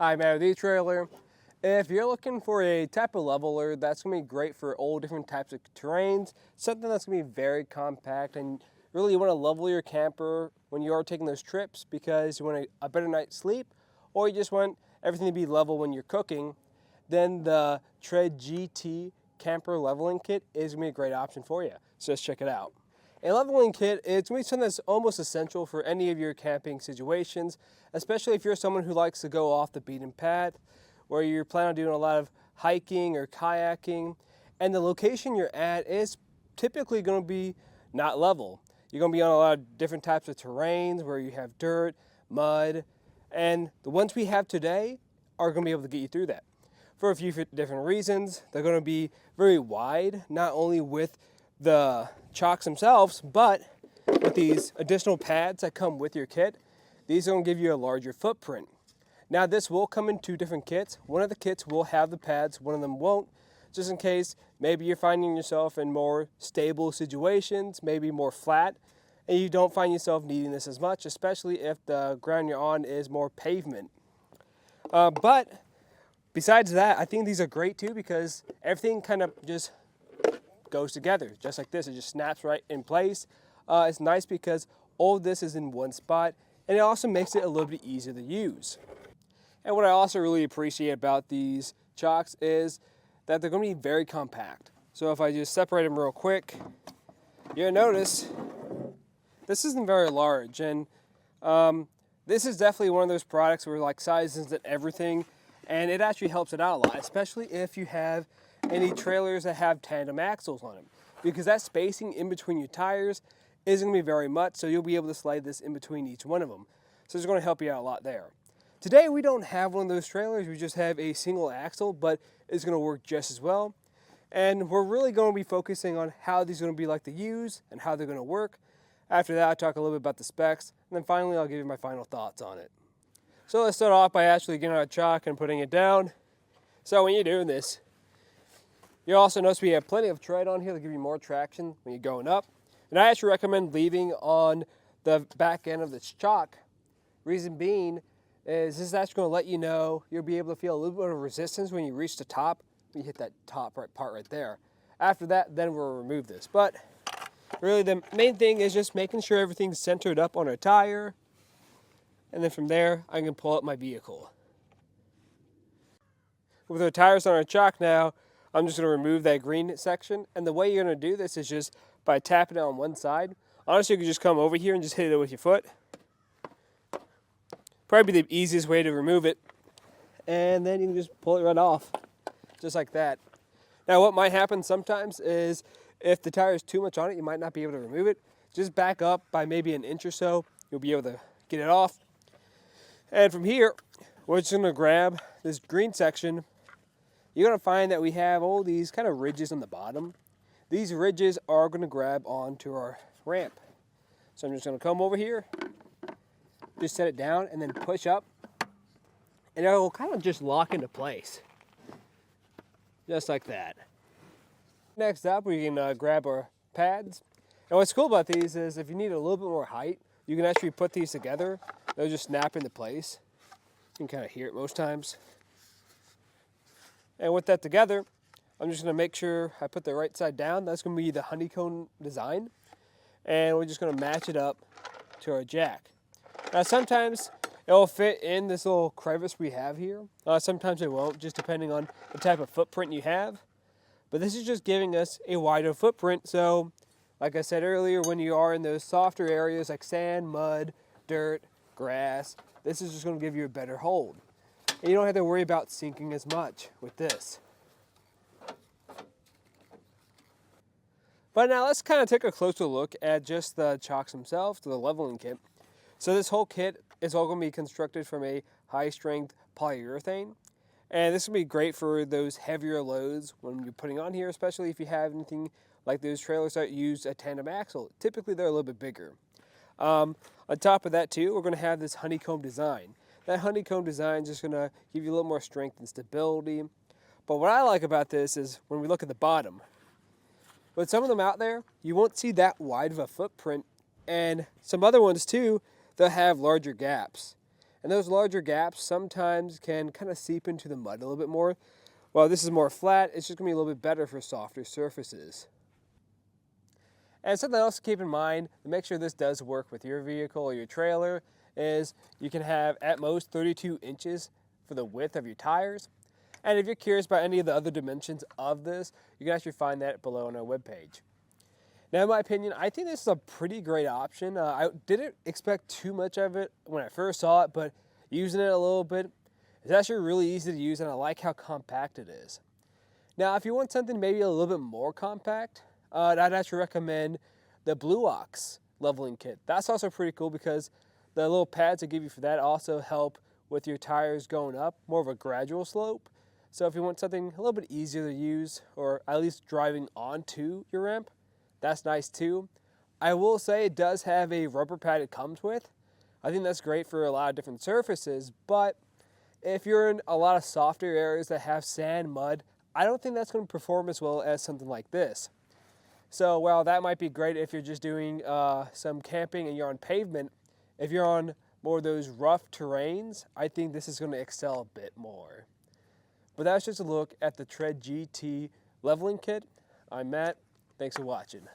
Hi, Matt with eTrailer. If you're looking for a type of leveler that's going to be great for all different types of terrains, something that's going to be very compact, and really you want to level your camper when you are taking those trips because you want a better night's sleep, or you just want everything to be level when you're cooking, then the TRED GT camper leveling kit is going to be a great option for you. So let's check it out. A leveling kit is going to be something that's almost essential for any of your camping situations, especially if you're someone who likes to go off the beaten path, where you're planning on doing a lot of hiking or kayaking, and the location you're at is typically going to be not level. You're going to be on a lot of different types of terrains where you have dirt, mud, and the ones we have today are going to be able to get you through that. For a few different reasons, they're going to be very wide, not only with the chocks themselves, but with these additional pads that come with your kit. These are going to give you a larger footprint. Now this will come in two different kits. One of the kits will have the pads, one of them won't, just in case maybe you're finding yourself in more stable situations, maybe more flat, and you don't find yourself needing this as much, especially if the ground you're on is more pavement. But besides that, I think these are great too because everything kind of just goes together, just like this. It just snaps right in place. It's nice because all of this is in one spot, and it also makes it a little bit easier to use. And what I also really appreciate about these chocks is that they're going to be very compact. So if I just separate them real quick, you'll notice this isn't very large, and this is definitely one of those products where like size isn't everything, and it actually helps it out a lot, especially if you have any trailers that have tandem axles on them, because that spacing in between your tires isn't going to be very much, so you'll be able to slide this in between each one of them. So it's going to help you out a lot there. Today we don't have one of those trailers, we just have a single axle, but it's going to work just as well. And we're really going to be focusing on how these are going to be like to use and how they're going to work. After that, I'll talk a little bit about the specs, and then finally I'll give you my final thoughts on it. So let's start off by actually getting our chock and putting it down. So when you're doing this, you'll also notice we have plenty of tread on here to give you more traction when you're going up. And I actually recommend leaving on the back end of this chock. Reason being is this is actually going to let you know you'll be able to feel a little bit of resistance when you reach the top. You hit that top part right there. After that, then we'll remove this. But really the main thing is just making sure everything's centered up on our tire. And then from there, I can pull up my vehicle. With our tires on our chock now, I'm just going to remove that green section. And the way you're going to do this is just by tapping it on one side. Honestly, you can just come over here and just hit it with your foot. Probably the easiest way to remove it. And then you can just pull it right off, just like that. Now what might happen sometimes is if the tire is too much on it, you might not be able to remove it. Just back up by maybe an inch or so. You'll be able to get it off. And from here, we're just going to grab this green section. You're going to find that we have all these kind of ridges on the bottom. These ridges are going to grab onto our ramp. So I'm just going to come over here, just set it down, and then push up. And it will kind of just lock into place. Just like that. Next up, we can grab our pads. And what's cool about these is if you need a little bit more height, you can actually put these together. They'll just snap into place. You can kind of hear it most times. And with that together, I'm just going to make sure I put the right side down. That's going to be the honeycomb design. And we're just going to match it up to our jack. Now sometimes it will fit in this little crevice we have here. Sometimes it won't, just depending on the type of footprint you have. But this is just giving us a wider footprint. So like I said earlier, when you are in those softer areas like sand, mud, dirt, grass, this is just going to give you a better hold. And you don't have to worry about sinking as much with this. But now let's kind of take a closer look at just the chocks themselves, the leveling kit. So this whole kit is all going to be constructed from a high-strength polyurethane. And this will be great for those heavier loads when you're putting on here, especially if you have anything like those trailers that use a tandem axle. Typically they're a little bit bigger. On top of that too, we're going to have this honeycomb design. That honeycomb design is just going to give you a little more strength and stability. But what I like about this is when we look at the bottom, with some of them out there, you won't see that wide of a footprint. And some other ones too, they'll have larger gaps. And those larger gaps sometimes can kind of seep into the mud a little bit more. While this is more flat, it's just going to be a little bit better for softer surfaces. And something else to keep in mind to make sure this does work with your vehicle or your trailer is you can have at most 32 inches for the width of your tires. And if you're curious about any of the other dimensions of this, you can actually find that below on our webpage. Now, in my opinion, I think this is a pretty great option. I didn't expect too much of it when I first saw it, but using it a little bit, it's actually really easy to use, and I like how compact it is. Now, if you want something maybe a little bit more compact, I'd actually recommend the Blue Ox leveling kit. That's also pretty cool because the little pads they give you for that also help with your tires going up, more of a gradual slope. So if you want something a little bit easier to use, or at least driving onto your ramp, that's nice too. I will say it does have a rubber pad it comes with. I think that's great for a lot of different surfaces, but if you're in a lot of softer areas that have sand, mud, I don't think that's going to perform as well as something like this. So while that might be great if you're just doing some camping and you're on pavement, if you're on more of those rough terrains, I think this is going to excel a bit more. But that's just a look at the TRED GT leveling kit. I'm Matt. Thanks for watching.